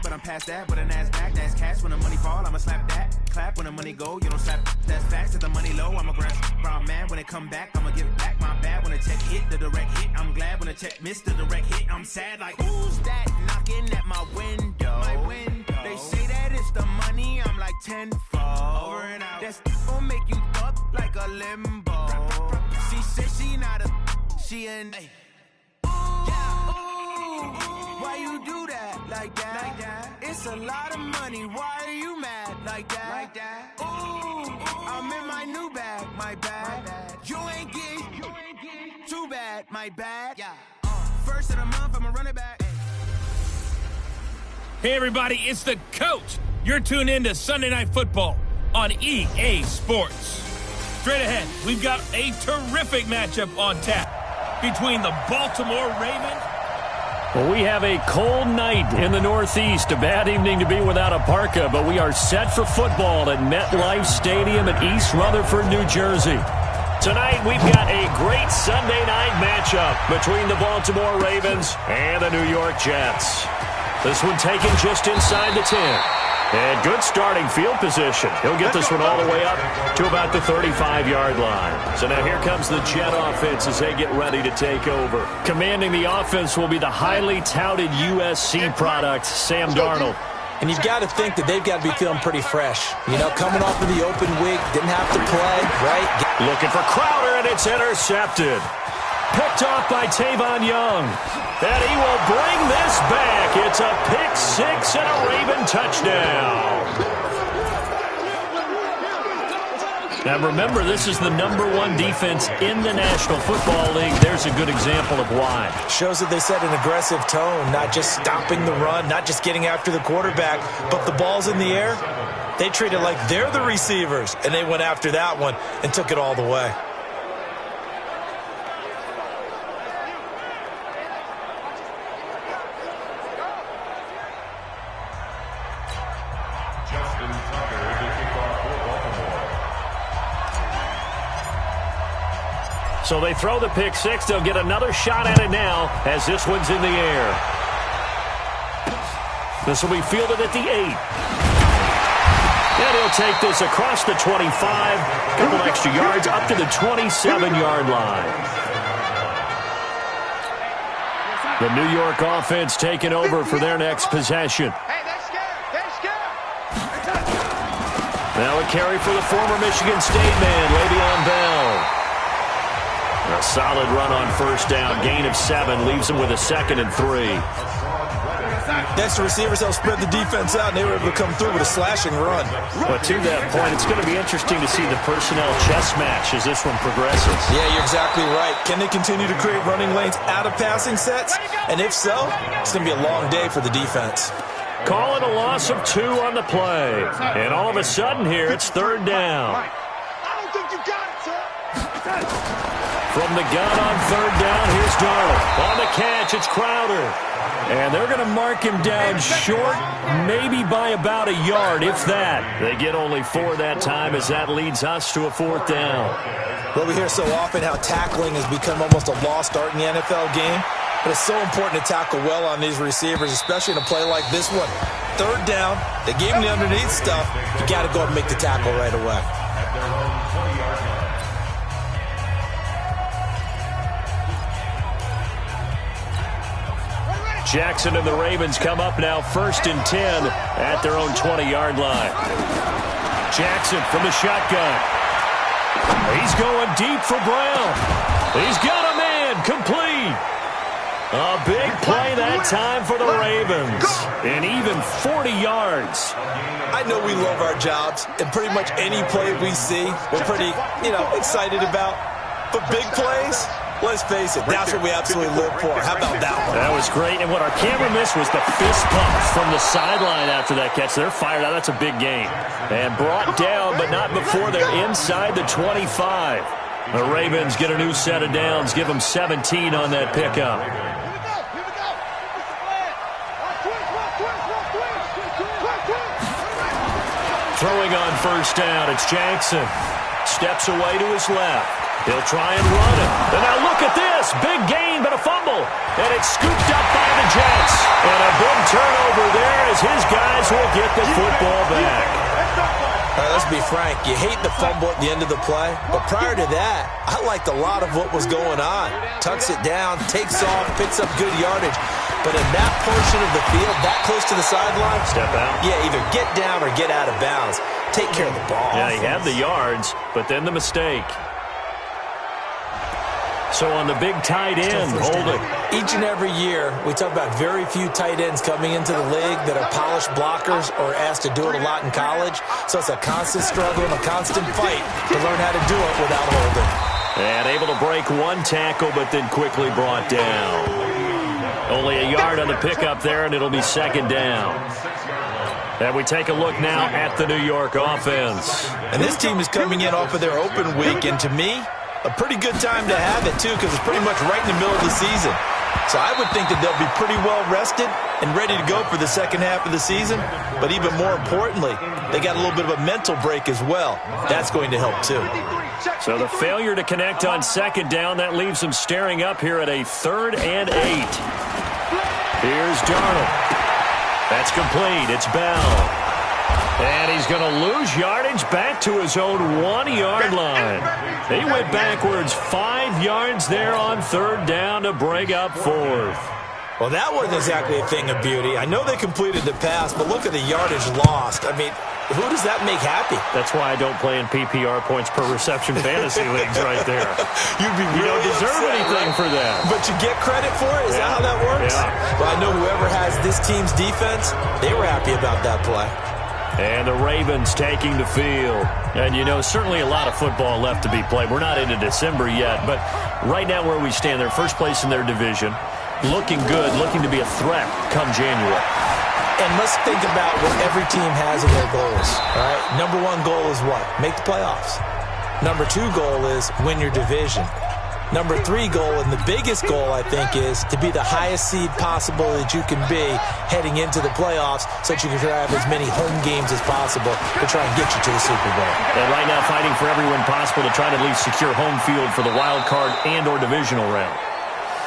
but I'm past that. With a NASDAQ, that's cash. When the money fall, I'ma slap that. Clap when the money go, you don't slap. That's facts. If the money low, I'ma grab. Brown man, when it come back, I'ma give back. My bad when the check hit, the direct hit. I'm glad when the check missed the direct hit. I'm sad like, who's that knocking at my window? They say that it's the money, I'm like tenfold. Over and out. That's gon' make you up like a limbo. She said she not a, she an. Why you do that like that? It's a lot of money. Why are you mad like that? Ooh, I'm in my new bag, my bad. You ain't get too bad, my bad. First of the month, I'ma run it back. Hey everybody, it's the coach. You're tuned in to Sunday Night Football on EA Sports. Straight ahead, we've got a terrific matchup on tap between the Baltimore Ravens. Well, we have a cold night in the Northeast. A bad evening to be without a parka, but we are set for football at MetLife Stadium in East Rutherford, New Jersey. Tonight, we've got a great Sunday night matchup between the Baltimore Ravens and the New York Jets. This one taken just inside the 10. And good starting field position. He'll get this one all the way up to about the 35-yard line. So now here comes the Jet offense as they get ready to take over. Commanding the offense will be the highly touted USC product, Sam Darnold. And you've got to think that they've got to be feeling pretty fresh. You know, coming off of the open week, didn't have to play, right? Looking for Crowder, and it's intercepted. Picked off by Tavon Young. And he will bring this back. It's a pick six and a Raven touchdown. Now remember, this is the #1 defense in the National Football League. There's a good example of why. Shows that they set an aggressive tone, not just stopping the run, not just getting after the quarterback, but the ball's in the air. They treat it like they're the receivers, and they went after that one and took it all the way. So they throw the pick six. They'll get another shot at it now as this one's in the air. This will be fielded at the 8. And he'll take this across the 25. A couple extra yards up to the 27-yard line. The New York offense taking over for their next possession. Now a carry for the former Michigan State man, Le'Veon Bell. A solid run on first down. Gain of 7 leaves them with a 2nd and 3. Next, the receivers help spread the defense out, and they were able to come through with a slashing run. But to that point, it's going to be interesting to see the personnel chess match as this one progresses. Yeah, you're exactly right. Can they continue to create running lanes out of passing sets? And if so, it's going to be a long day for the defense. Call it a loss of 2 on the play. And all of a sudden here, it's 3rd down. I don't think you got it, sir. From the gun on 3rd down, here's Darnold. On the catch, it's Crowder. And they're going to mark him down short, maybe by about a yard, if that. They get only 4 that time as that leads us to a 4th down. Well, we hear so often how tackling has become almost a lost art in the NFL game. But it's so important to tackle well on these receivers, especially in a play like this one. 3rd down, they gave him the underneath stuff. You got to go and make the tackle right away. Jackson and the Ravens come up now 1st and 10 at their own 20-yard line. Jackson from the shotgun. He's going deep for Brown. He's got a man complete. A big play that time for the Ravens. And even 40 yards. I know we love our jobs, and pretty much any play we see, we're pretty, excited about. But big plays, let's face it, that's what we absolutely live for. How about that one? That was great. And what our camera missed was the fist pump from the sideline after that catch. They're fired out. That's a big gain. And brought down, but not before they're inside the 25. The Ravens get a new set of downs. Give them 17 on that pickup. Throwing on first down, it's Jackson. Steps away to his left. He'll try and run it. And now look at this. Big gain, but a fumble. And it's scooped up by the Jets. And a big turnover there as his guys will get the football back. All right, let's be frank. You hate the fumble at the end of the play, but prior to that, I liked a lot of what was going on. Tucks it down, takes off, picks up good yardage. But in that portion of the field, that close to the sideline, step out. Yeah, either get down or get out of bounds. Take care of the ball. Yeah, he had the yards, but then the mistake. So on the big tight end, holding. Each and every year, we talk about very few tight ends coming into the league that are polished blockers or asked to do it a lot in college. So it's a constant struggle and a constant fight to learn how to do it without holding. And able to break one tackle, but then quickly brought down. Only a yard on the pickup there, and it'll be second down. And we take a look now at the New York offense. And this team is coming in off of their open week, and to me, a pretty good time to have it, too, because it's pretty much right in the middle of the season. So I would think that they'll be pretty well rested and ready to go for the second half of the season. But even more importantly, they got a little bit of a mental break as well. That's going to help, too. So the failure to connect on second down, that leaves them staring up here at a 3rd and 8. Here's Darnold. That's complete. It's Bell. And he's going to lose yardage back to his own 1-yard line. He went backwards 5 yards there on 3rd down to break up 4th. Well, that wasn't exactly a thing of beauty. I know they completed the pass, but look at the yardage lost. I mean, who does that make happy? That's why I don't play in PPR points per reception fantasy leagues right there. You don't deserve anything for that. But you get credit for it? Is that how that works? Yeah. Well, I know whoever has this team's defense, they were happy about that play. And the Ravens taking the field. And, you know, certainly a lot of football left to be played. We're not into December yet, but right now where we stand, they're first place in their division. Looking good, looking to be a threat come January. And let's think about what every team has in their goals, all right? Number 1 goal is what? Make the playoffs. Number 2 goal is win your division. Number 3 goal, and the biggest goal, I think, is to be the highest seed possible that you can be heading into the playoffs so that you can have as many home games as possible to try and get you to the Super Bowl. And right now fighting for every win possible to try to at least secure home field for the wild card and or divisional round.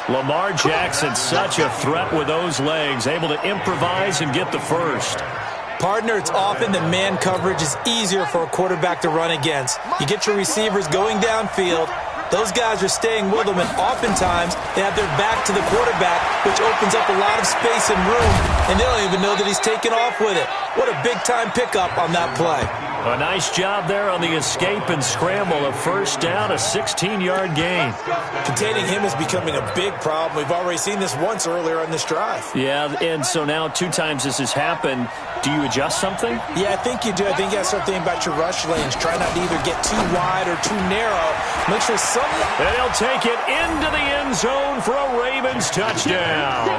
Lamar Jackson, such a threat with those legs, able to improvise and get the first. Partner, it's often that man coverage is easier for a quarterback to run against. You get your receivers going downfield. Those guys are staying with them, and oftentimes they have their back to the quarterback, which opens up a lot of space and room, and they don't even know that he's taken off with it. What a big-time pickup on that play. A nice job there on the escape and scramble. A first down, a 16-yard gain. Containing him is becoming a big problem. We've already seen this once earlier on this drive. Yeah, and so now 2 times this has happened. Do you adjust something? Yeah, I think you do. I think you got to start thinking about your rush lanes. Try not to either get too wide or too narrow. Make sure someone... And he'll take it into the end zone for a Ravens touchdown.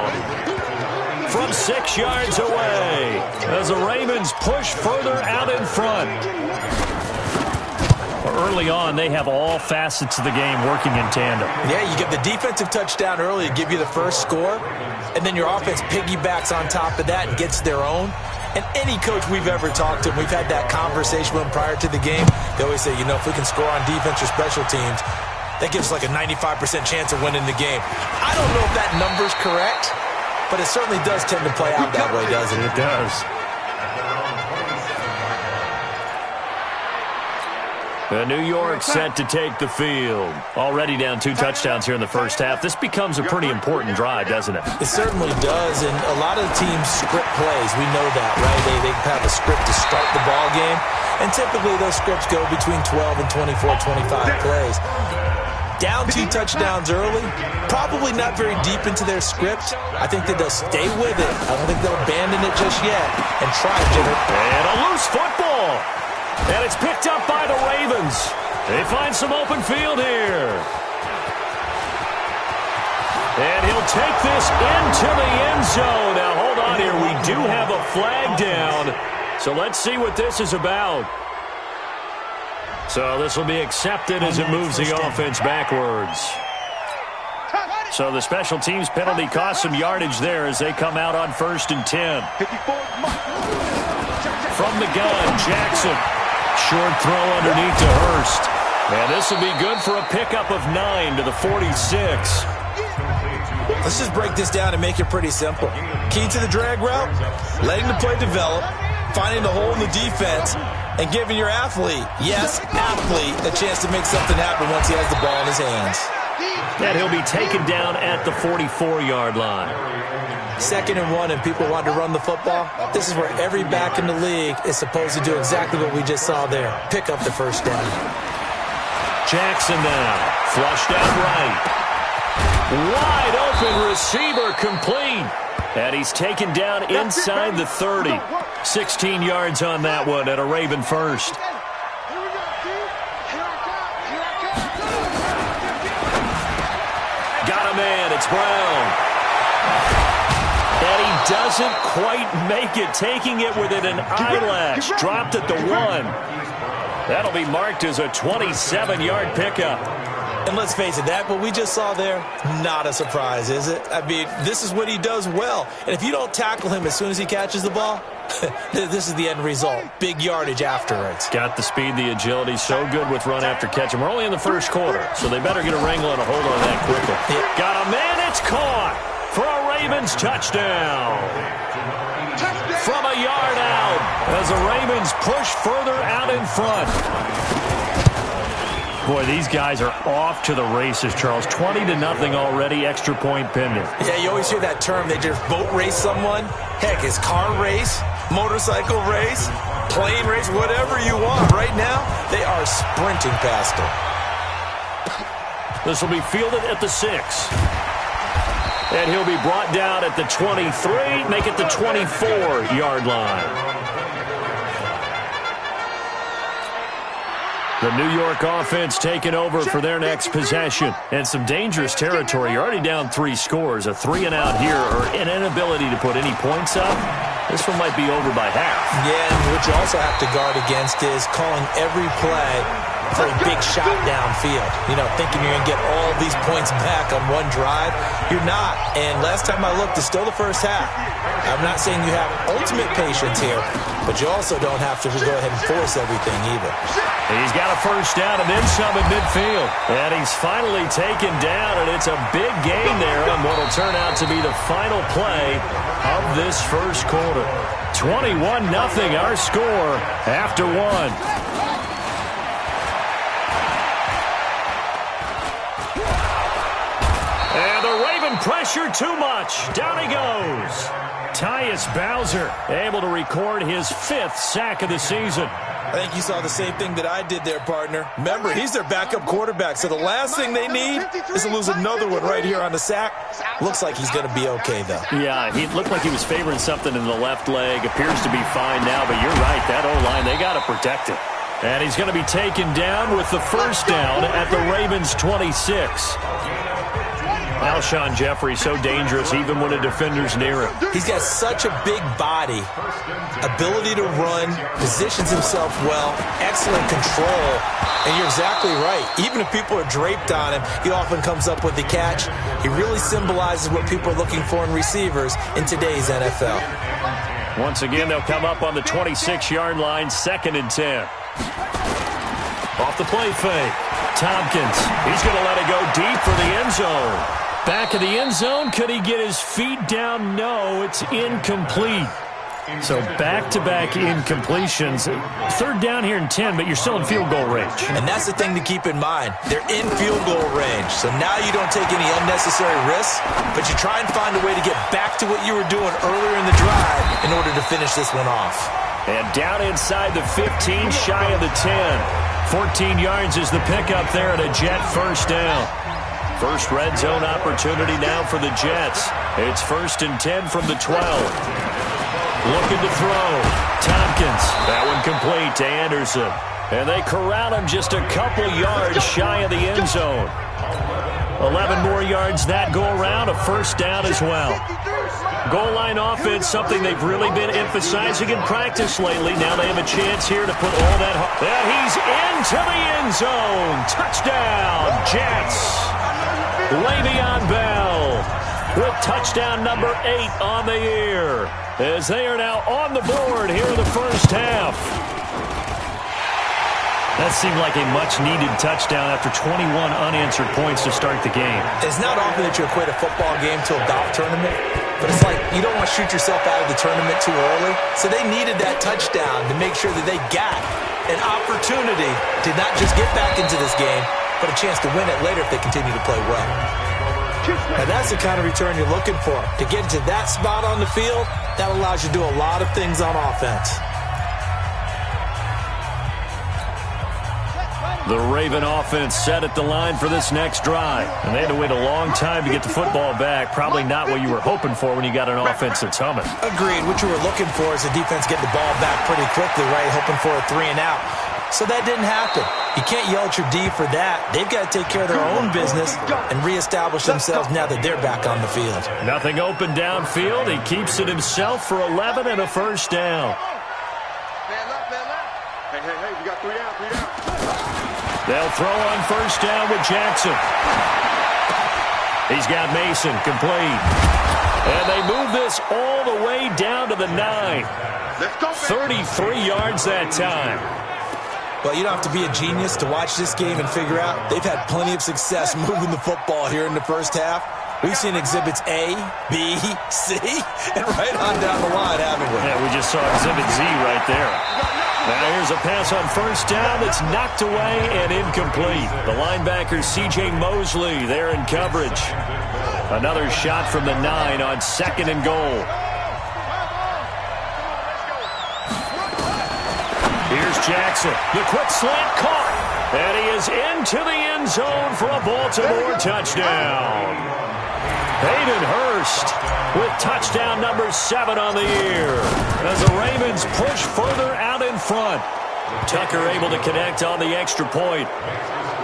From 6 yards away as the Ravens push further out in front. Early on, they have all facets of the game working in tandem. Yeah, you get the defensive touchdown early to give you the first score, and then your offense piggybacks on top of that and gets their own. And any coach we've ever talked to, we've had that conversation with them prior to the game, they always say, you know, if we can score on defense or special teams, that gives us like a 95% chance of winning the game. I don't know if that number's correct, but it certainly does tend to play out that way, doesn't it? It does. The New York set to take the field. Already down 2 touchdowns here in the first half. This becomes a pretty important drive, doesn't it? It certainly does, and a lot of the teams script plays. We know that, right? They have a script to start the ball game, and typically those scripts go between 12 and 24, 25 plays. Down 2 touchdowns early, probably not very deep into their script. I think that they'll stay with it. I don't think they'll abandon it just yet and try to generate. And a loose football. And it's picked up by the Ravens. They find some open field here. And he'll take this into the end zone. Now, hold on here. We do have a flag down. So let's see what this is about. So this will be accepted as it moves the offense backwards. So the special teams penalty cost some yardage there as they come out on 1st and 10. From the gun, Jackson. Short throw underneath to Hurst. And this will be good for a pickup of 9 to the 46. The Let's just break this down and make it pretty simple. Key to the drag route, letting the play develop, finding the hole in the defense, and giving your athlete, yes, athlete, a chance to make something happen once he has the ball in his hands. And he'll be taken down at the 44-yard line. 2nd and 1 and people want to run the football. This is where every back in the league is supposed to do exactly what we just saw there. Pick up the first down. Jackson now. Flushed out right. Wide open receiver complete. And he's taken down inside the 30. 16 yards on that one and a Raven first. Got a man. It's Brown. And he doesn't quite make it, taking it within an eyelash. Dropped at the 1. That'll be marked as a 27-yard pickup. And let's face it, that what we just saw there, not a surprise, is it? I mean, this is what he does well. And if you don't tackle him as soon as he catches the ball, this is the end result. Big yardage afterwards. Got the speed, the agility, so good with run after catch. And we're only in the first quarter, so they better get a wrangle and a hold on that quickly. Yeah. Got a man, it's caught for a Ravens touchdown. From a yard out as the Ravens push further out in front. Boy, these guys are off to the races, Charles. 20-0 already, extra point pending. Yeah, you always hear that term. They just boat race someone. Heck, it's car race, motorcycle race, plane race, whatever you want. Right now, they are sprinting past them. This will be fielded at the 6. And he'll be brought down at the 23, make it the 24-yard line. The New York offense taking over for their next possession. And some dangerous territory. You're already down 3 scores. A 3-and-out here or an inability to put any points up. This one might be over by half. Yeah, and what you also have to guard against is calling every play for a big shot downfield. You know, thinking you're going to get all these points back on one drive. You're not. And last time I looked, it's still the first half. I'm not saying you have ultimate patience here, but you also don't have to go ahead and force everything either. He's got a first down and then some at midfield. And he's finally taken down, and it's a big gain there on what will turn out to be the final play of this first quarter. 21-0 our score after 1. And the Raven pressure too much. Down he goes. Tyus Bowser able to record his 5th sack of the season. I think you saw the same thing that I did there, partner. Remember, he's their backup quarterback, so the last thing they need is to lose another one right here on the sack. Looks like he's going to be okay, though. Yeah, he looked like he was favoring something in the left leg. Appears to be fine now, but you're right. That O-line, they got to protect it. And he's going to be taken down with the first down at the Ravens' 26. Alshon Jeffrey so dangerous even when a defender's near him. He's got such a big body, ability to run, positions himself well, excellent control, and you're exactly right. Even if people are draped on him, he often comes up with the catch. He really symbolizes what people are looking for in receivers in today's NFL. Once again, they'll come up on the 26-yard line, 2nd and 10. Off the play fake. Tompkins, he's going to let it go deep for the end zone. Back of the end zone, could he get his feet down? No, it's incomplete. So back-to-back incompletions. 3rd down here and 10, but you're still in field goal range. And that's the thing to keep in mind. They're in field goal range. So now you don't take any unnecessary risks, but you try and find a way to get back to what you were doing earlier in the drive in order to finish this one off. And down inside the 15, shy of the 10. 14 yards is the pickup there at a Jet first down. First red zone opportunity now for the Jets. It's 1st and 10 from the 12. Looking to throw. Tompkins. That one complete to Anderson. And they corral him just a couple yards shy of the end zone. 11 more yards that go around. A first down as well. Goal line offense, something they've really been emphasizing in practice lately. Now they have a chance here to put all that. And he's into the end zone. Touchdown, Jets. Le'Veon Bell with touchdown number 8 on the year, as they are now on the board here in the first half. That seemed like a much-needed touchdown after 21 unanswered points to start the game. It's not often that you equate a football game to a golf tournament, but it's like you don't want to shoot yourself out of the tournament too early. So they needed that touchdown to make sure that they got an opportunity to not just get back into this game, but a chance to win it later if they continue to play well. And that's the kind of return you're looking for. To get to that spot on the field, that allows you to do a lot of things on offense. The Raven offense set at the line for this next drive. And they had to wait a long time to get the football back. Probably not what you were hoping for when you got an offense that's humming. Agreed. What you were looking for is the defense get the ball back pretty quickly, right? Hoping for a 3 and out. So that didn't happen. You can't yell at your D for that. They've got to take care of their own business and reestablish themselves now that they're back on the field. Nothing open downfield. He keeps it himself for 11 and a first down. Man left. Hey, we got 3 down. They'll throw on first down with Jackson. He's got Mason complete. And they move this all the way down to the 9. Let's go, 33 yards that time. Well, you don't have to be a genius to watch this game and figure out they've had plenty of success moving the football here in the first half. We've seen exhibits A, B, C, and right on down the line, haven't we? Yeah, we just saw exhibit Z right there. Now here's a pass on first down that's knocked away and incomplete. The linebacker C.J. Mosley there in coverage. Another shot from the 9 on 2nd and goal. Here's Jackson. The quick slant caught. And he is into the end zone for a Baltimore touchdown. Hayden Hurst with touchdown number 7 on the year as the Ravens push further out in front. Tucker able to connect on the extra point.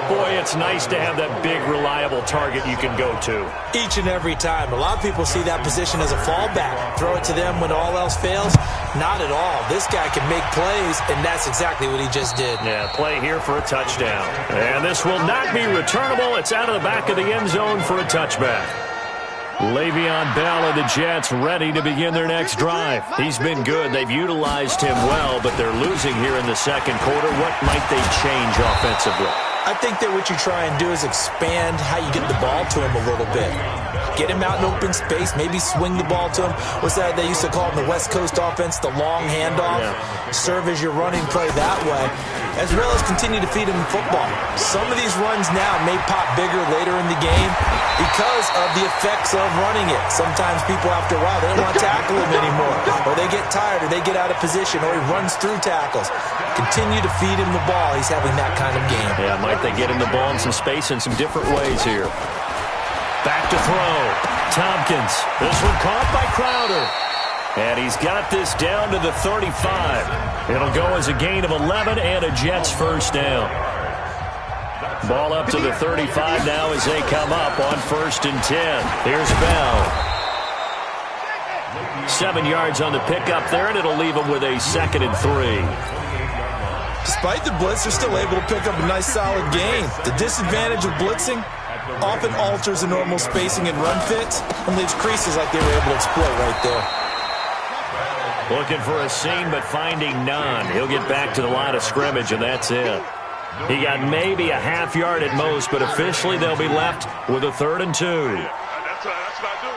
Boy, it's nice to have that big, reliable target you can go to. Each and every time. A lot of people see that position as a fallback. Throw it to them when all else fails. Not at all. This guy can make plays, and that's exactly what he just did. Yeah, play here for a touchdown. And this will not be returnable. It's out of the back of the end zone for a touchback. Le'Veon Bell and the Jets ready to begin their next drive. He's been good. They've utilized him well, but they're losing here in the second quarter. What might they change offensively? I think that what you try and do is expand how you get the ball to him a little bit. Get him out in open space, maybe swing the ball to him. What's that they used to call in the West Coast offense, the long handoff? Yeah. Serve as your running play that way, as well as continue to feed him the football. Some of these runs now may pop bigger later in the game because of the effects of running it. Sometimes people, after a while, they don't want to tackle him anymore, or they get tired, or they get out of position, or he runs through tackles. Continue to feed him the ball. He's having that kind of game. Yeah, might they get him the ball in some space in some different ways here. Back to throw. Tompkins. This one caught by Crowder. And he's got this down to the 35. It'll go as a gain of 11 and a Jets first down. Ball up to the 35 now as they come up on 1st and 10. Here's Bell. 7 yards on the pickup there, and it'll leave him with a 2nd and 3. Despite the blitz, they're still able to pick up a nice solid gain. The disadvantage of blitzing often alters the normal spacing and run fits and leaves creases like they were able to exploit right there. Looking for a seam, but finding none. He'll get back to the line of scrimmage, and that's it. He got maybe a half yard at most, but officially they'll be left with a 3rd and 2. That's what I do.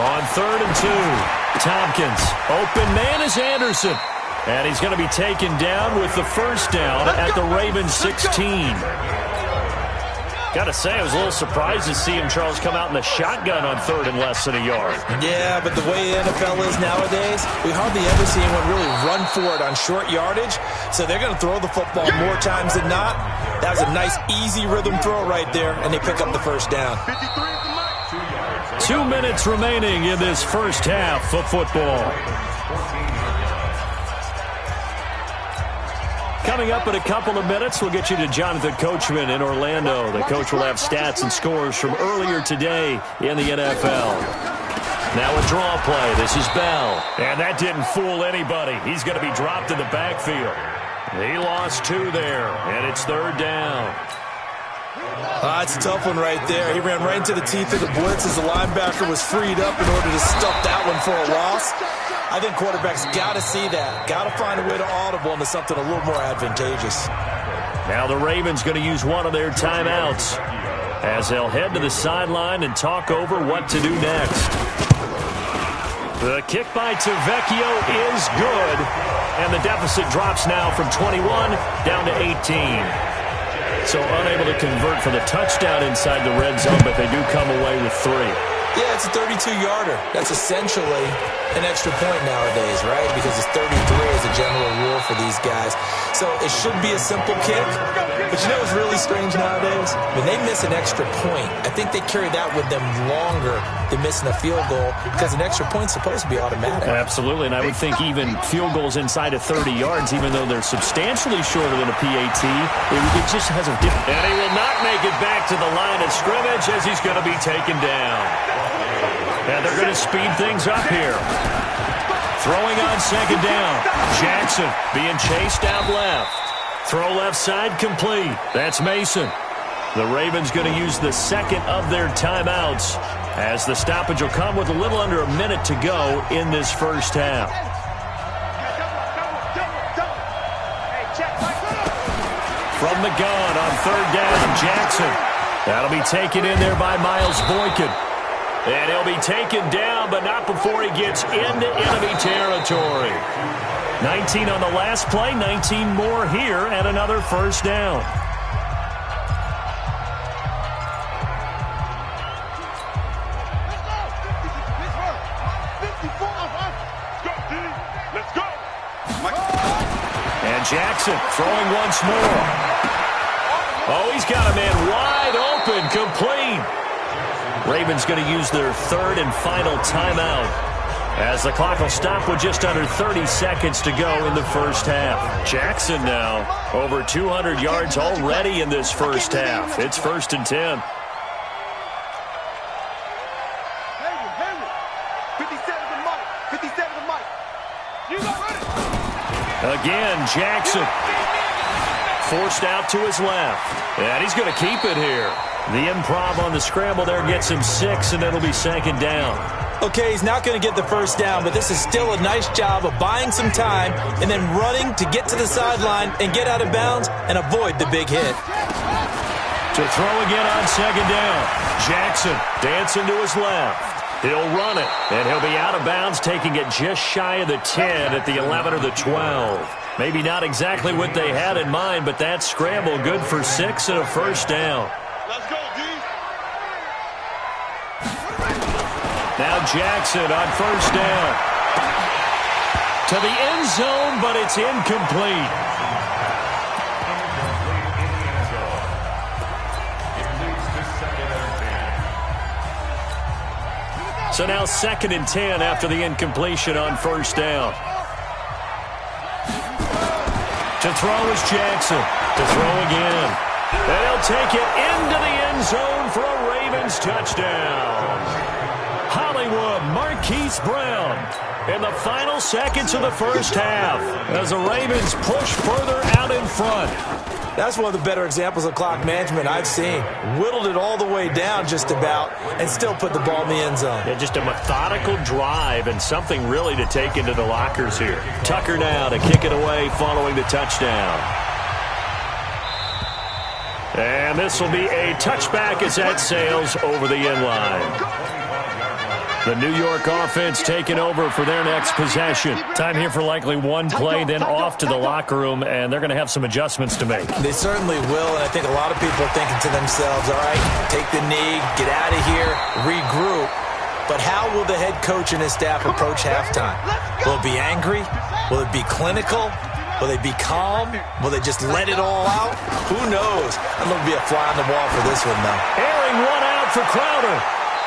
On 3rd and 2, Tompkins. Open man is Anderson. And he's going to be taken down with the first down at the Ravens 16. Got to say, I was a little surprised to see him, Charles, come out in the shotgun on 3rd and less than a yard. Yeah, but the way the NFL is nowadays, we hardly ever see anyone really run for it on short yardage. So they're going to throw the football more times than not. That was a nice, easy rhythm throw right there, and they pick up the first down. 2 minutes remaining in this first half of football. Coming up in a couple of minutes, we'll get you to Jonathan Coachman in Orlando. The coach will have stats and scores from earlier today in the NFL. Now a draw play. This is Bell. And that didn't fool anybody. He's going to be dropped in the backfield. He lost 2 there, and it's 3rd down. It's a tough one right there. He ran right into the teeth of the blitz as the linebacker was freed up in order to stuff that one for a loss. I think quarterbacks got to see that. Got to find a way to audible into something a little more advantageous. Now the Ravens going to use one of their timeouts as they'll head to the sideline and talk over what to do next. The kick by Tavecchio is good, and the deficit drops now from 21 down to 18. So unable to convert for the touchdown inside the red zone, but they do come away with 3. Yeah, it's a 32-yarder. That's essentially an extra point nowadays, right? Because it's 33 as a general rule for these guys. So it should be a simple kick. But you know what's really strange nowadays? When they miss an extra point, I think they carry that with them longer than missing a field goal because an extra point's supposed to be automatic. Absolutely, and I would think even field goals inside of 30 yards, even though they're substantially shorter than a PAT, it just has a different... And he will not make it back to the line of scrimmage as he's going to be taken down. And they're going to speed things up here. Throwing on second down. Jackson being chased out left. Throw left side complete. That's Mason. The Ravens going to use the second of their timeouts as the stoppage will come with a little under a minute to go in this first half. From the gun on third down, Jackson. That'll be taken in there by Miles Boykin. And he'll be taken down, but not before he gets into enemy territory. 19 on the last play, 19 more here, and another first down. And Jackson throwing once more. Oh, he's got a man wide open, complete. Ravens going to use their third and final timeout as the clock will stop with just under 30 seconds to go in the first half. Jackson now over 200 yards already in this first half. It's 1st and 10. Again, Jackson forced out to his left. And he's going to keep it here. The improv on the scramble there gets him 6, and it'll be second down. Okay, he's not going to get the first down, but this is still a nice job of buying some time and then running to get to the sideline and get out of bounds and avoid the big hit. To throw again on second down. Jackson dancing to his left. He'll run it, and he'll be out of bounds, taking it just shy of the 10 at the 11 or the 12. Maybe not exactly what they had in mind, but that scramble good for 6 and a first down. Let's go, D. Now Jackson on first down. To the end zone, but it's incomplete. So now 2nd and 10 after the incompletion on first down. To throw is Jackson. To throw again. And he'll take it into the end zone for a Ravens touchdown. Hollywood Marquise Brown in the final seconds of the first half as the Ravens push further out in front. That's one of the better examples of clock management I've seen. Whittled it all the way down just about and still put the ball in the end zone. Yeah, just a methodical drive and something really to take into the lockers here. Tucker now to kick it away following the touchdown. And this will be a touchback as that sails over the end line. The New York offense taking over for their next possession. Time here for likely one play, then off to the locker room, and they're going to have some adjustments to make. They certainly will, and I think a lot of people are thinking to themselves, all right, take the knee, get out of here, regroup. But how will the head coach and his staff approach halftime? Will it be angry? Will it be clinical? Will they be calm? Will they just let it all out? Who knows? I'm going to be a fly on the wall for this one, though. Airing one out for Crowder.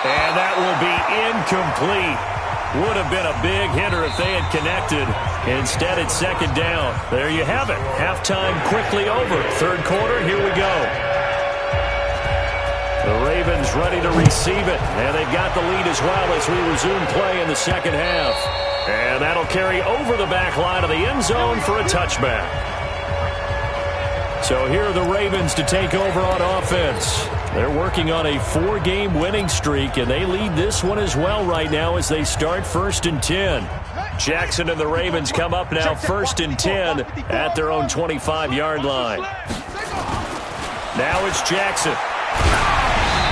And that will be incomplete. Would have been a big hitter if they had connected. Instead, it's second down. There you have it. Halftime quickly over. Third quarter, here we go. The Ravens ready to receive it. And they've got the lead as well as we resume play in the second half. And that'll carry over the back line of the end zone for a touchback. So here are the Ravens to take over on offense. They're working on a 4-game winning streak, and they lead this one as well right now as they start 1st and 10. Jackson and the Ravens come up now 1st and 10 at their own 25-yard line. Now it's Jackson.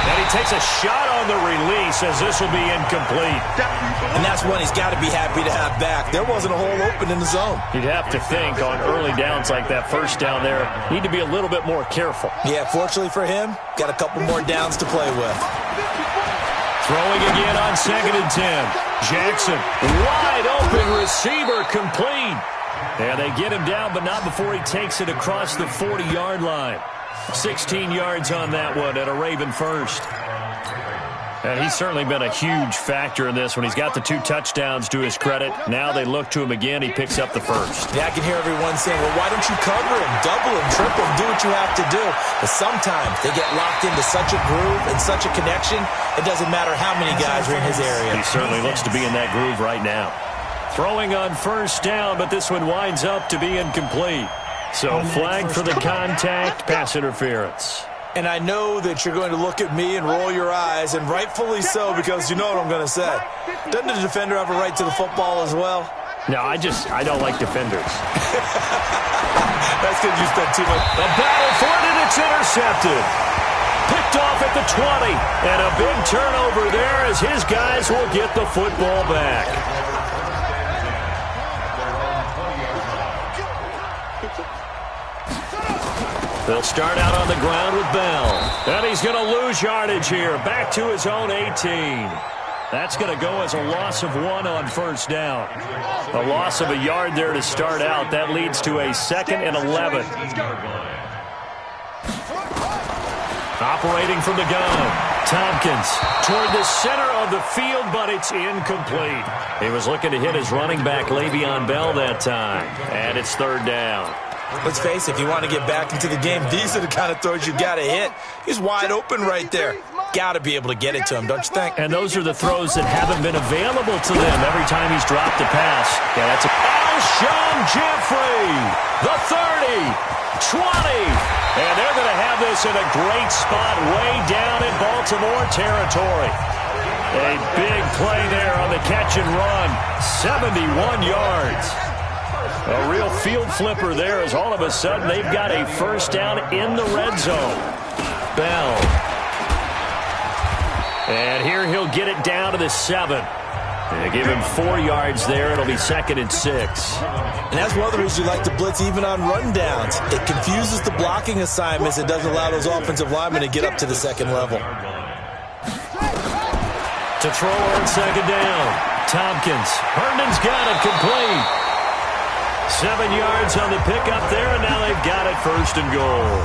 And he takes a shot on the release as this will be incomplete. And that's one he's got to be happy to have back. There wasn't a hole open in the zone. You'd have to think on early downs like that first down there, need to be a little bit more careful. Yeah, fortunately for him, got a couple more downs to play with. Throwing again on 2nd and 10. Jackson, wide open receiver, complete. And they get him down, but not before he takes it across the 40-yard line. 16 yards on that one at a Raven first. And he's certainly been a huge factor in this when he's got the 2 touchdowns to his credit. Now they look to him again. He picks up the first. Yeah, I can hear everyone saying, well, why don't you cover him, double him, triple him, do what you have to do. But sometimes they get locked into such a groove and such a connection, it doesn't matter how many guys are in his area. He certainly looks to be in that groove right now. Throwing on 1st down, but this one winds up to be incomplete. So flag for the contact, pass interference. And I know that you're going to look at me and roll your eyes, and rightfully so, because you know what I'm going to say. Doesn't the defender have a right to the football as well? No, I don't like defenders. That's because you spent too much. The battle for it, and it's intercepted. Picked off at the 20, and a big turnover there as his guys will get the football back. They'll start out on the ground with Bell. And he's going to lose yardage here. Back to his own 18. That's going to go as a loss of 1 on 1st down. A loss of a yard there to start out. That leads to a 2nd and 11. Operating from the gun. Tompkins toward the center of the field, but it's incomplete. He was looking to hit his running back, Le'Veon Bell, that time. And it's 3rd down. Let's face it, if you want to get back into the game, these are the kind of throws you got to hit. He's wide open right there. Got to be able to get it to him, don't you think? And those are the throws that haven't been available to them every time he's dropped a pass. Yeah, that's a... Alshon Jeffrey, the 30, 20. And they're going to have this in a great spot way down in Baltimore territory. A big play there on the catch and run. 71 yards. A real field flipper there as all of a sudden they've got a 1st down in the red zone. Bell. And here he'll get it down to the 7. They give him 4 yards there. It'll be 2nd and 6. And that's one of the reasons you like to blitz even on rundowns. It confuses the blocking assignments. It doesn't allow those offensive linemen to get up to the 2nd level. To throw on 2nd down. Tompkins. Herndon's got it complete. 7 yards on the pickup there, and now they've got it 1st and goal.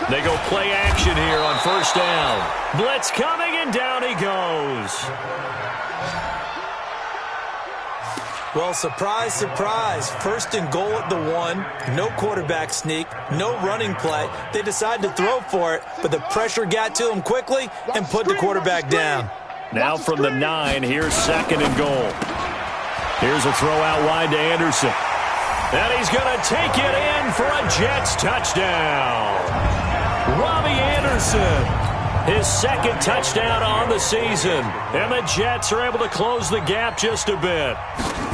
They go play action here on 1st down. Blitz coming, and down he goes. Well, surprise, surprise. 1st and goal at the 1. No quarterback sneak. No running play. They decide to throw for it, but the pressure got to them quickly and put the quarterback down. Now from the 9, here's 2nd and goal. Here's a throw out wide to Anderson. And he's going to take it in for a Jets touchdown. Robbie Anderson. His 2nd touchdown on the season. And the Jets are able to close the gap just a bit.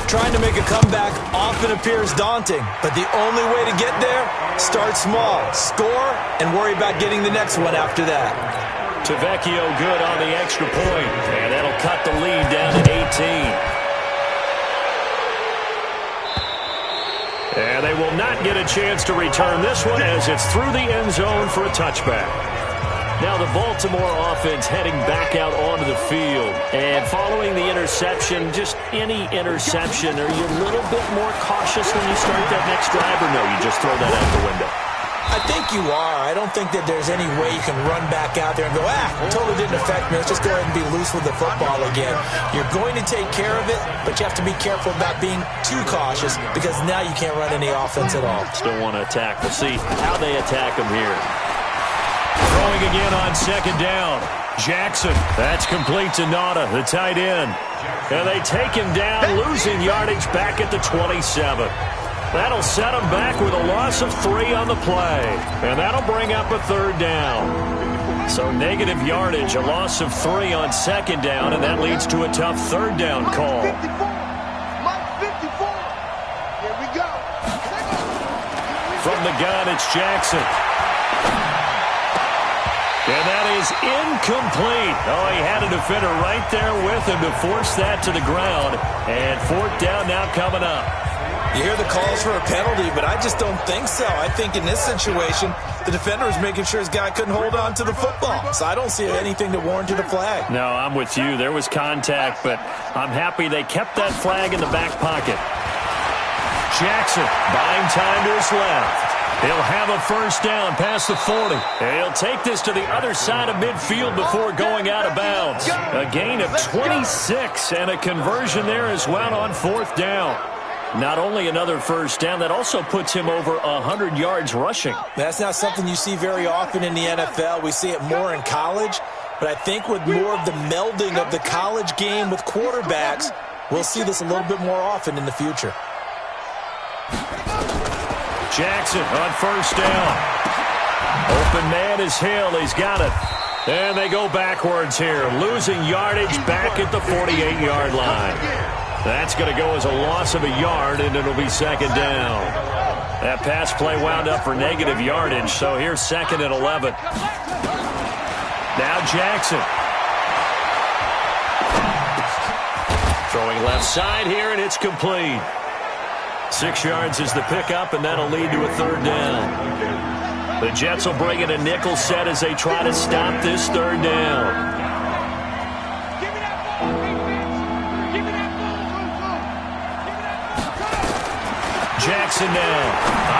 Trying to make a comeback often appears daunting, but the only way to get there, start small, score, and worry about getting the next one after that. Tavecchio good on the extra point, and that'll cut the lead down to 18. And they will not get a chance to return this one as it's through the end zone for a touchback. Now the Baltimore offense heading back out onto the field. And following the interception, just any interception, are you a little bit more cautious when you start that next drive, or no, you just throw that out the window? I think you are. I don't think that there's any way you can run back out there and go, totally didn't affect me. Let's just go ahead and be loose with the football again. You're going to take care of it, but you have to be careful about being too cautious because now you can't run any offense at all. Still want to attack. We'll see how they attack them here. Throwing again on 2nd down. Jackson, that's complete to Nauta, the tight end. And they take him down, losing yardage back at the 27. That'll set him back with a loss of 3 on the play. And that'll bring up a third down. So negative yardage, a loss of 3 on second down, and that leads to a tough third down call. Mike 54. Here we go. From the gun, it's Jackson. And that is incomplete. Oh, he had a defender right there with him to force that to the ground. And fourth down now coming up. You hear the calls for a penalty, but I just don't think so. I think in this situation, the defender was making sure his guy couldn't hold on to the football. So I don't see anything that warranted a flag. No, I'm with you. There was contact, but I'm happy they kept that flag in the back pocket. Jackson buying time to his left. He'll have a first down past the 40. And he'll take this to the other side of midfield before going out of bounds. A gain of 26 and a conversion there as well on fourth down. Not only another first down, that also puts him over 100 yards rushing. That's not something you see very often in the NFL. We see it more in college. But I think with more of the melding of the college game with quarterbacks, we'll see this a little bit more often in the future. Jackson on first down. Open man is Hill. He's got it. And they go backwards here, losing yardage back at the 48-yard line. That's going to go as a loss of a yard, and it'll be second down. That pass play wound up for negative yardage, so here's second and 11. Now Jackson. Throwing left side here, and it's complete. 6 yards is the pickup, and that'll lead to a third down. The Jets will bring in a nickel set as they try to stop this third down. Jackson now,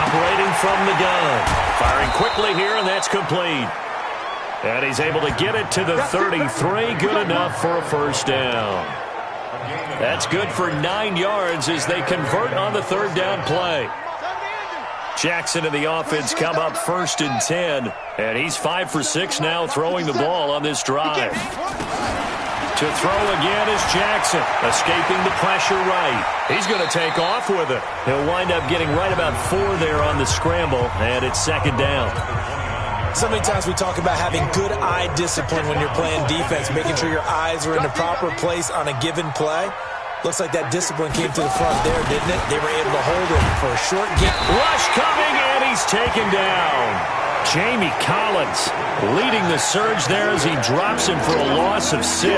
operating from the gun. Firing quickly here, and that's complete. And he's able to get it to the 33. Good enough for a first down. That's good for 9 yards as they convert on the third down play. Jackson and the offense come up first and 10. And he's 5 for 6 now throwing the ball on this drive. To throw again is Jackson, escaping the pressure right. He's going to take off with it. He'll wind up getting right about 4 there on the scramble, and it's second down. So many times we talk about having good eye discipline when you're playing defense, making sure your eyes are in the proper place on a given play. Looks like that discipline came to the front there, didn't it? They were able to hold him for a short game. Rush coming, and he's taken down. Jamie Collins leading the surge there as he drops him for a loss of 6.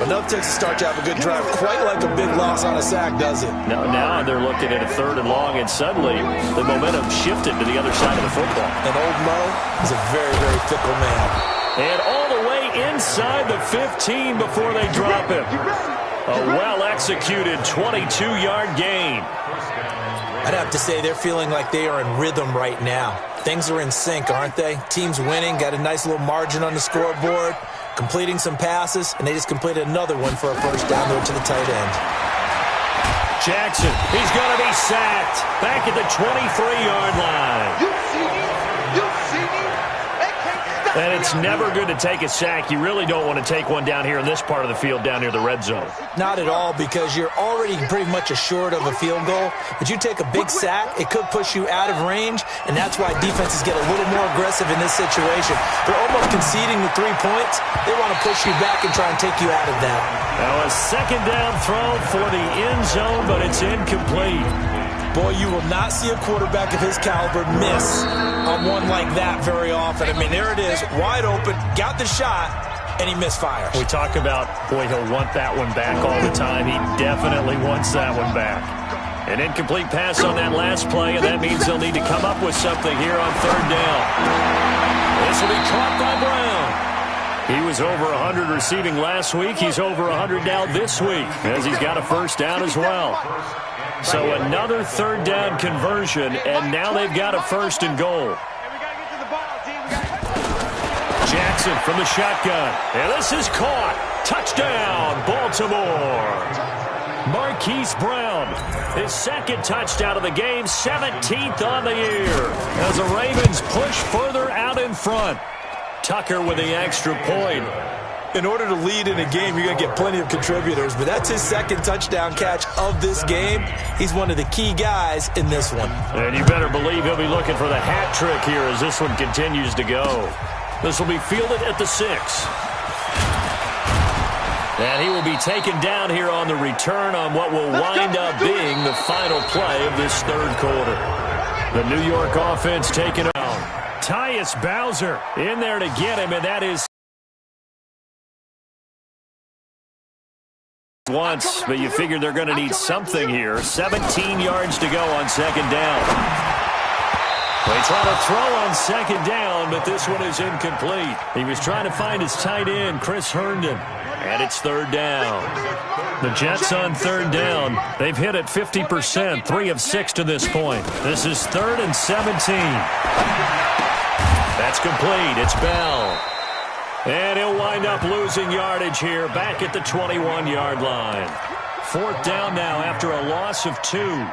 Enough takes to start to have a good drive. Quite like a big loss on a sack, does it? Now they're looking at a third and long, and suddenly the momentum shifted to the other side of the football. And old Mo is a very, very fickle man. And all the way inside the 15 before they drop him. A well-executed 22-yard gain. I'd have to say they're feeling like they are in rhythm right now. Things are in sync, aren't they? Team's winning, got a nice little margin on the scoreboard, completing some passes, and they just completed another one for a first down to the tight end. Jackson, he's going to be sacked back at the 23-yard line. You see me? You see me? They can't stop And it's never good to take a sack. You really don't want to take one down here in this part of the field, down near the red zone. Not at all, because you're already pretty much assured of a field goal. But you take a big sack, it could push you out of range, and that's why defenses get a little more aggressive in this situation. They're almost conceding the 3 points. They want to push you back and try and take you out of that. Now a second down throw for the end zone, but it's incomplete. Boy, you will not see a quarterback of his caliber miss on one like that very often. I mean, there it is, wide open, got the shot, and he misfires. We talk about, boy, he'll want that one back all the time. He definitely wants that one back. An incomplete pass on that last play, and that means they'll need to come up with something here on third down. This will be caught by Brown. He was over 100 receiving last week. He's over 100 now this week, as he's got a first down as well. So another third down conversion, and now they've got a first and goal. Jackson from the shotgun. And this is caught. Touchdown, Baltimore. Marquise Brown, his second touchdown of the game, 17th on the year, as the Ravens push further out in front. Tucker with the extra point. In order to lead in a game, you're going to get plenty of contributors, but that's his second touchdown catch of this game. He's one of the key guys in this one. And you better believe he'll be looking for the hat trick here as this one continues to go. This will be fielded at the 6. And he will be taken down here on the return on what will wind up being the final play of this third quarter. The New York offense taking on Tyus Bowser in there to get him, and that is once, but you figure they're going to need something here. 17 yards to go on second down. They try to throw on second down, but this one is incomplete. He was trying to find his tight end, Chris Herndon, and it's third down. The Jets on third down. They've hit it 50%, 3 of 6 to this point. This is 3rd and 17. That's complete. It's Bell. And he'll wind up losing yardage here back at the 21-yard line. 4th down now after a loss of 2.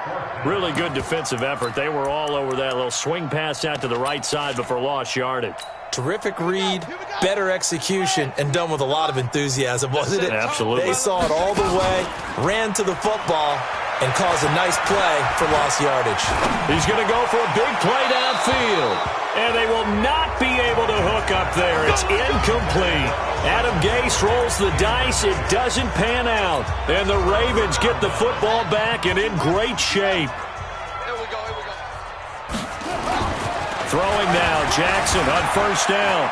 Really good defensive effort. They were all over that little swing pass out to the right side before lost yardage. Terrific read, better execution, and done with a lot of enthusiasm, wasn't it? Absolutely. They saw it all the way, ran to the football, and caused a nice play for lost yardage. He's going to go for a big play downfield. And they will not be able to hook up there. It's incomplete. Adam Gase rolls the dice. It doesn't pan out. And the Ravens get the football back and in great shape. Here we go. Throwing now, Jackson on first down.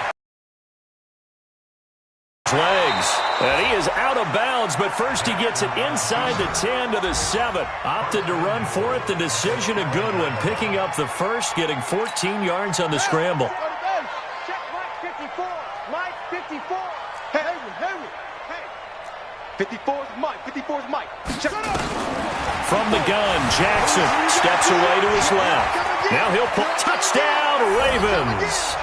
Legs. And he is out of bounds, but first he gets it inside the 10 to the 7. Opted to run for it. The decision a good one. Picking up the first, getting 14 yards on the scramble. Check Mike 54. Mike 54. Hey. 54 is Mike. 54 is Mike. Check. From the gun, Jackson steps away to his left. Now he'll pull. Touchdown, Ravens.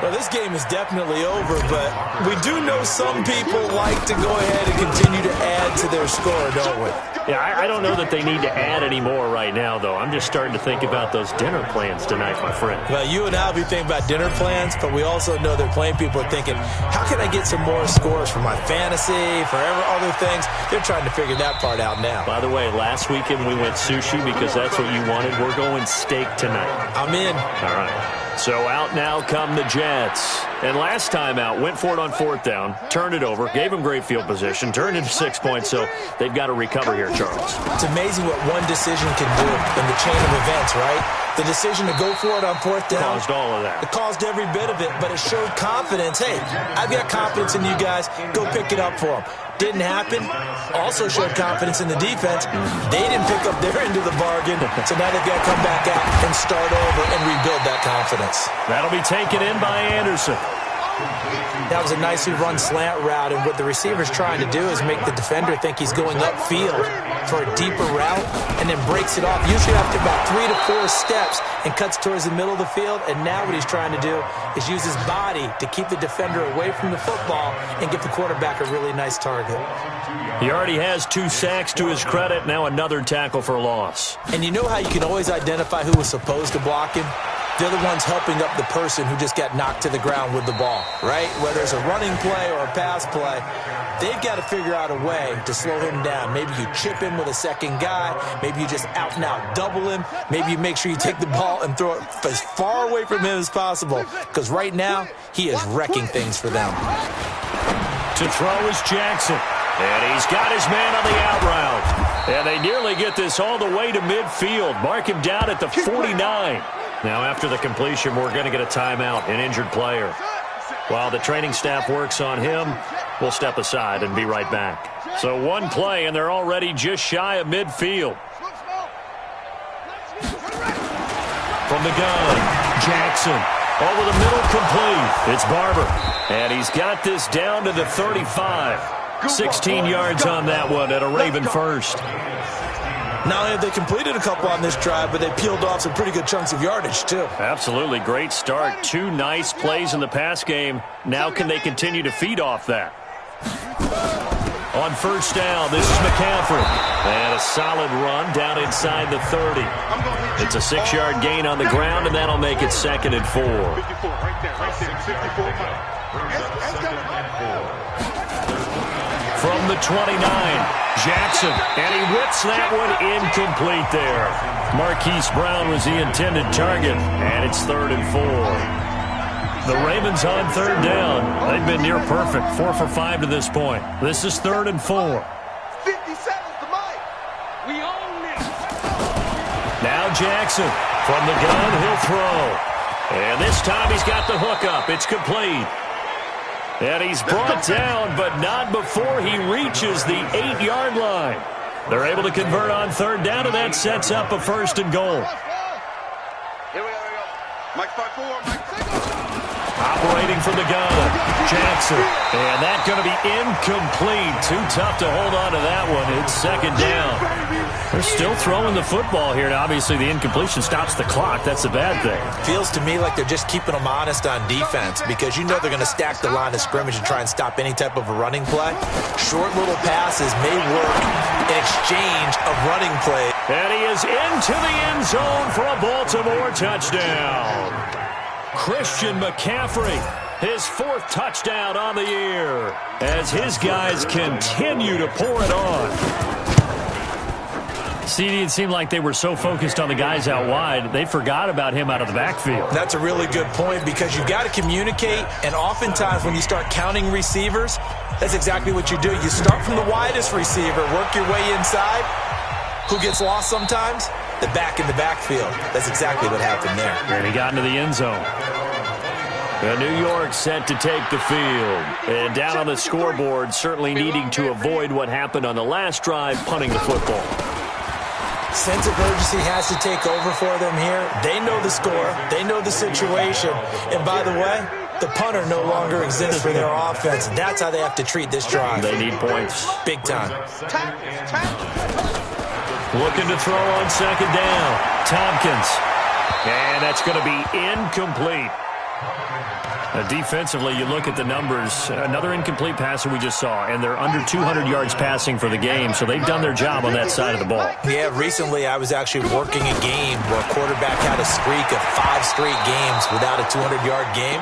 Well, this game is definitely over, but we do know some people like to go ahead and continue to add to their score, don't we? Yeah, I don't know that they need to add any more right now, though. I'm just starting to think about those dinner plans tonight, my friend. Well, you and I will be thinking about dinner plans, but we also know they're playing people are thinking, how can I get some more scores for my fantasy, for other things? They're trying to figure that part out now. By the way, last weekend we went sushi because that's what you wanted. We're going steak tonight. I'm in. All right. So out now come the Jets. And last time out, went for it on 4th down, turned it over, gave them great field position, turned into 6 points, so they've got to recover here, Charles. It's amazing what one decision can do in the chain of events, right? The decision to go for it on 4th down. Caused all of that. It caused every bit of it, but it showed confidence. Hey, I've got confidence in you guys. Go pick it up for them. Didn't happen. Also showed confidence in the defense. They didn't pick up their end of the bargain, so now they've got to come back out and start over and rebuild that confidence. That'll be taken in by Anderson. That was a nicely run slant route, and what the receiver's trying to do is make the defender think he's going upfield for a deeper route and then breaks it off, usually after about 3 to 4 steps, and cuts towards the middle of the field. And now what he's trying to do is use his body to keep the defender away from the football and give the quarterback a really nice target. He already has 2 sacks to his credit, now another tackle for loss. And you know how you can always identify who was supposed to block him? They're the ones helping up the person who just got knocked to the ground with the ball, right? Whether it's a running play or a pass play, they've got to figure out a way to slow him down. Maybe you chip him with a second guy. Maybe you just out and out double him. Maybe you make sure you take the ball and throw it as far away from him as possible, because right now he is wrecking things for them. To throw is Jackson. And he's got his man on the out route. And they nearly get this all the way to midfield. Mark him down at the 49. Now, after the completion, we're going to get a timeout, an injured player. While the training staff works on him, we'll step aside and be right back. So 1 play, and they're already just shy of midfield. From the gun, Jackson. Over the middle, complete. It's Barber. And he's got this down to the 35. 16 yards on that one at a Raven first. Not only have they completed a couple on this drive, but they peeled off some pretty good chunks of yardage, too. Absolutely. Great start. 2 nice plays in the pass game. Now can they continue to feed off that? On first down, this is McCaffrey. And a solid run down inside the 30. It's a 6-yard gain on the ground, and that'll make it 2nd and 4. 54, right there, 54. From the 29, Jackson, and he whips that one incomplete there. Marquise Brown was the intended target, and it's 3rd and 4. The Ravens on 3rd down. They've been near perfect, 4 for 5 to this point. This is 3rd and 4. 50 seconds to Mike. We own this. Now Jackson from the gun, he'll throw. And this time he's got the hook up. It's complete. And he's brought down, but not before he reaches the 8-yard line. They're able to convert on 3rd down, and that sets up a 1st and goal. Here we go. Mike 5-4, Mike 6. Operating from the gun, Jackson. And that's going to be incomplete. Too tough to hold on to that one. It's 2nd down. They're still throwing the football here. Now, obviously, the incompletion stops the clock. That's a bad thing. Feels to me like they're just keeping them honest on defense because you know they're going to stack the line of scrimmage and try and stop any type of a running play. Short little passes may work in exchange of running play. And he is into the end zone for a Baltimore touchdown. Christian McCaffrey, his 4th touchdown on the year, as his guys continue to pour it on. CD, it seemed like they were so focused on the guys out wide, they forgot about him out of the backfield. That's a really good point because you've got to communicate, and oftentimes when you start counting receivers, that's exactly what you do. You start from the widest receiver, work your way inside. Who gets lost sometimes? The back in the backfield. That's exactly what happened there. And he got into the end zone. And New York set to take the field. And down on the scoreboard, certainly needing to avoid what happened on the last drive, punting the football. Sense of urgency has to take over for them here. They know the score. They know the situation. And by the way, the punter no longer exists for their offense. That's how they have to treat this drive. They need points. Big time. Looking to throw on 2nd down. Tompkins. And that's going to be incomplete. Defensively, you look at the numbers. Another incomplete passer we just saw, and they're under 200 yards passing for the game, so they've done their job on that side of the ball. Yeah, recently I was actually working a game where a quarterback had a streak of 5 straight games without a 200-yard game.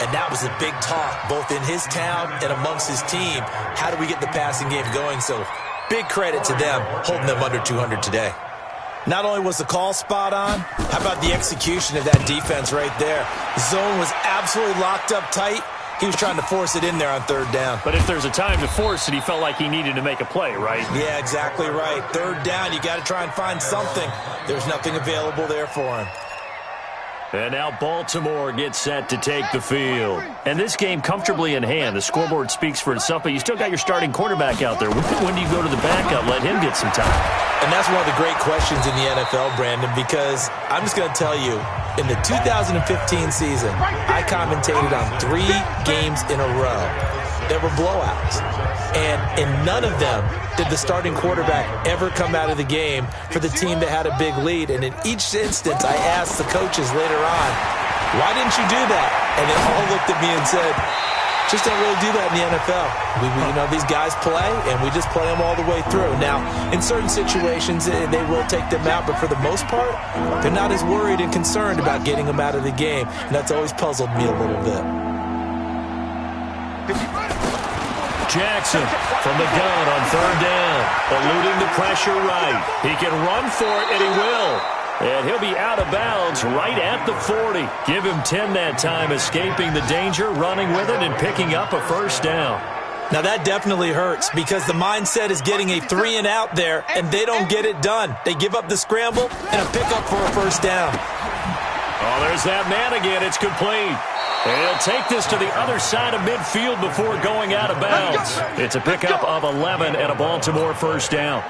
And that was a big talk, both in his town and amongst his team. How do we get the passing game going? So big credit to them holding them under 200 today. Not only was the call spot on, how about the execution of that defense right there? Zone was absolutely locked up tight. He was trying to force it in there on 3rd down. But if there's a time to force it, he felt like he needed to make a play, right? Yeah, exactly right. 3rd down, you got to try and find something. There's nothing available there for him. And now Baltimore gets set to take the field. And this game comfortably in hand. The scoreboard speaks for itself, but you still got your starting quarterback out there. When do you go to the backup? Let him get some time. And that's one of the great questions in the NFL, Brandon, because I'm just going to tell you, in the 2015 season, I commentated on 3 games in a row. There were blowouts. And in none of them did the starting quarterback ever come out of the game for the team that had a big lead. And in each instance, I asked the coaches later on, why didn't you do that? And they all looked at me and said, just don't really do that in the NFL. You know, these guys play, and we just play them all the way through. Now, in certain situations, they will take them out, but for the most part, they're not as worried and concerned about getting them out of the game. And that's always puzzled me a little bit. Jackson from the gun on 3rd down, eluding the pressure right. He can run for it, and he will. And he'll be out of bounds right at the 40. Give him 10 that time, escaping the danger, running with it, and picking up a 1st down. Now, that definitely hurts because the mindset is getting a 3-and-out there, and they don't get it done. They give up the scramble and a pickup for a 1st down. Oh, there's that man again. It's complete. And he'll take this to the other side of midfield before going out of bounds. It's a pickup of 11 and a Baltimore 1st down.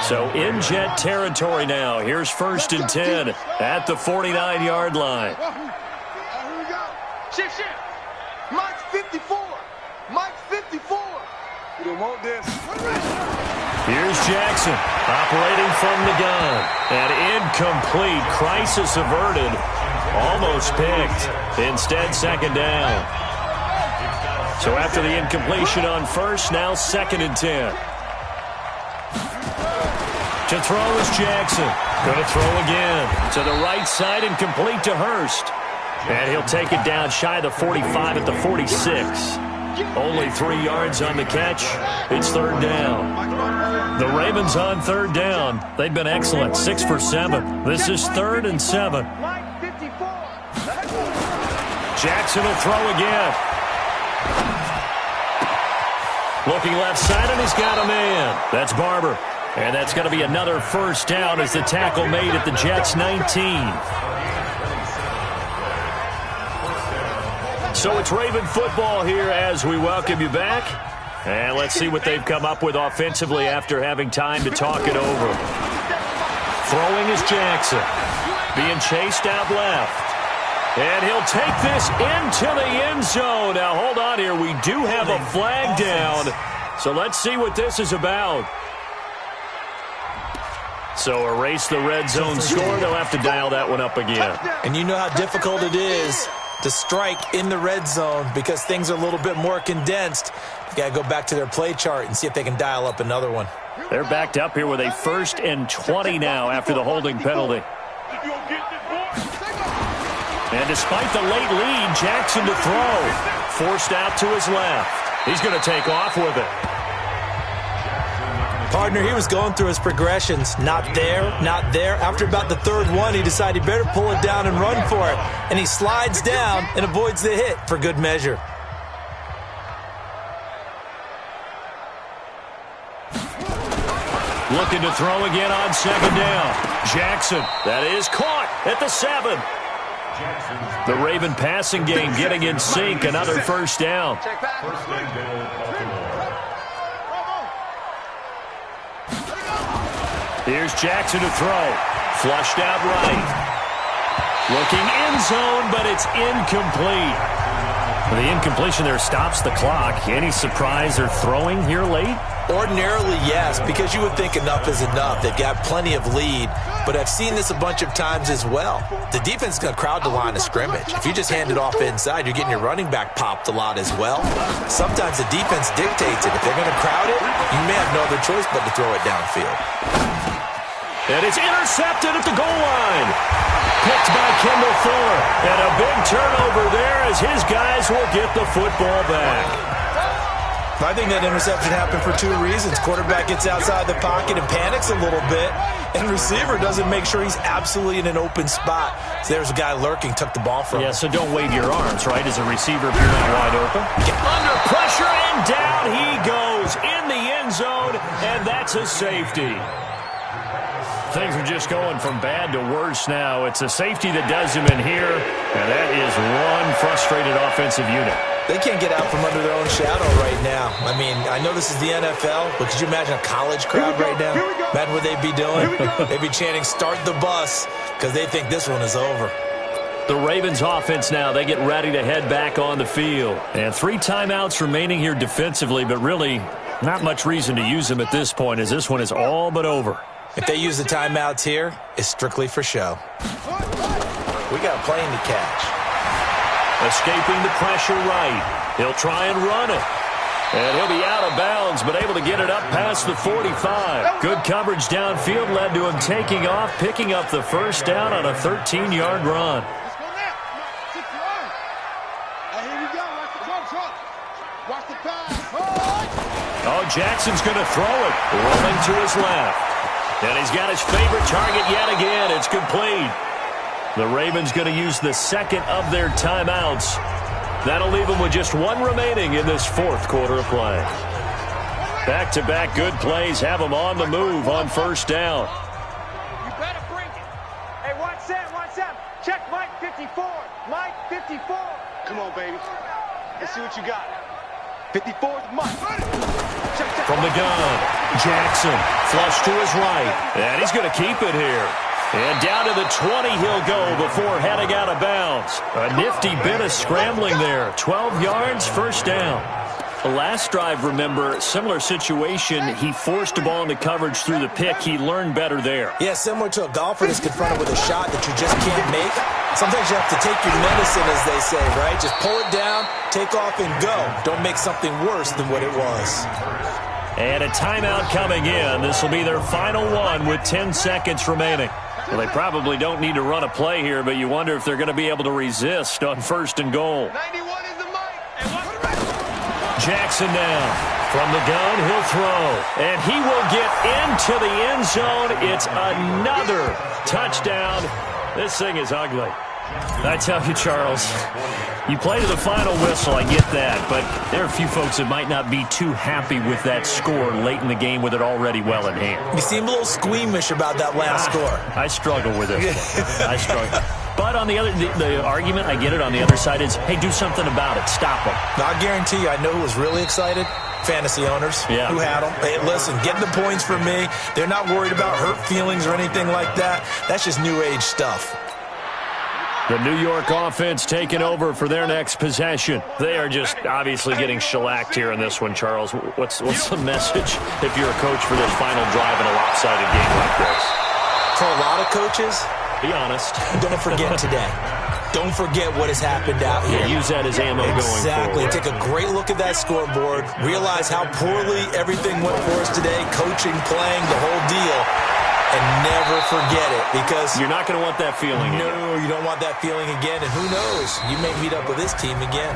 So in Jet territory now. Here's 1st and 10 at the 49-yard line. Here we go. Shift. Mike's 54. Mike's 54. You don't want this. Here's Jackson operating from the gun. An incomplete, crisis averted. Almost picked. Instead, 2nd down. So after the incompletion on first, now 2nd and 10. To throw is Jackson. Going to throw again. To the right side and complete to Hurst. And he'll take it down shy of the 45 at the 46. Only 3 yards on the catch. It's 3rd down. The Ravens on 3rd down. They've been excellent, 6 for 7. This is 3rd and 7. Jackson will throw again. Looking left side, and he's got a man. That's Barber. And that's going to be another first down as the tackle made at the Jets' 19. So it's Raven football here as we welcome you back. And let's see what they've come up with offensively after having time to talk it over. Throwing is Jackson. Being chased out left. And he'll take this into the end zone. Now, hold on here. We do have a flag down. So let's see what this is about. So erase the red zone score. They'll have to dial that one up again. And you know how difficult it is to strike in the red zone because things are a little bit more condensed. You got to go back to their play chart and see if they can dial up another one. They're backed up here with a 1st and 20 now after the holding penalty. And despite the late lead, Jackson to throw. Forced out to his left. He's going to take off with it. Partner, he was going through his progressions. Not there, not there. After about the 3rd one, he decided he better pull it down and run for it. And he slides down and avoids the hit for good measure. Looking to throw again on 2nd down. Jackson, that is caught at the 7. The Raven passing game getting in sync. Another first down. Here's Jackson to throw. Flushed out right. Looking end zone, but it's incomplete. The incompletion there stops the clock. Any surprise they're throwing here late? Ordinarily, yes, because you would think enough is enough. They've got plenty of lead, but I've seen this a bunch of times as well. The defense is going to crowd the line of scrimmage. If you just hand it off inside, you're getting your running back popped a lot as well. Sometimes the defense dictates it. If they're going to crowd it, you may have no other choice but to throw it downfield. And it's intercepted at the goal line. Picked by Kendall Fuller. And a big turnover there as his guys will get the football back. I think that interception happened for 2 reasons. Quarterback gets outside the pocket and panics a little bit, and receiver doesn't make sure he's absolutely in an open spot. So there's a guy lurking, took the ball from him. Yeah, so don't wave your arms, right, as a receiver if you're not wide open. Under pressure, and down he goes in the end zone, and that's a safety. Things are just going from bad to worse now. It's a safety that does him in here, and that is one frustrated offensive unit. They can't get out from under their own shadow right now. I mean, I know this is the NFL, but could you imagine a college crowd right now? Imagine what they'd be doing. They'd be chanting, "Start the bus," because they think this one is over. The Ravens offense now, they get ready to head back on the field. And 3 timeouts remaining here defensively, but really not much reason to use them at this point as this one is all but over. If they use the timeouts here, it's strictly for show. We got a plane to catch. Escaping the pressure right. He'll try and run it. And he'll be out of bounds, but able to get it up past the 45. Good coverage downfield led to him taking off, picking up the first down on a 13-yard run. Oh, Jackson's going to throw it. Rolling to his left. And he's got his favorite target yet again. It's complete. The Ravens going to use the 2nd of their timeouts. That'll leave them with just 1 remaining in this 4th quarter of play. Back-to-back good plays have them on the move on first down. You better bring it. Hey, watch that. Check Mike 54. Mike 54. Come on, baby. Let's see what you got. 54th Mike. From the gun, Jackson, flush to his right. And he's going to keep it here. And down to the 20 he'll go before heading out of bounds. A nifty bit of scrambling there. 12 yards, first down. The last drive, remember, similar situation. He forced the ball into coverage through the pick. He learned better there. Yeah, similar to a golfer that's confronted with a shot that you just can't make. Sometimes you have to take your medicine, as they say, right? Just pull it down, take off, and go. Don't make something worse than what it was. And a timeout coming in. This will be their final one with 10 seconds remaining. Well, they probably don't need to run a play here, but you wonder if they're going to be able to resist on 1st and goal. 91 is the mic. Jackson now. From the gun, he'll throw. And he will get into the end zone. It's another touchdown. This thing is ugly. I tell you, Charles, you play to the final whistle, I get that, but there are a few folks that might not be too happy with that score late in the game with it already well in hand. You seem a little squeamish about that last score. I struggle with it. I struggle. But on the other, the argument, I get it, on the other side is, hey, do something about it. Stop them. Now, I guarantee you, I know who was really excited. Fantasy owners who had them. Hey, listen, get the points for me. They're not worried about hurt feelings or anything like that. That's just new age stuff. The New York offense taking over for their next possession. They are just obviously getting shellacked here in this one, Charles. What's the message if you're a coach for this final drive in a lopsided game like this? For a lot of coaches, be honest. Don't forget today. Don't forget what has happened out here. Yeah, use that as ammo going forward. Exactly. Take a great look at that scoreboard. Realize how poorly everything went for us today. Coaching, playing, the whole deal. And never forget it, because you're not going to want that feeling again. No, you don't want that feeling again. And who knows? You may meet up with this team again.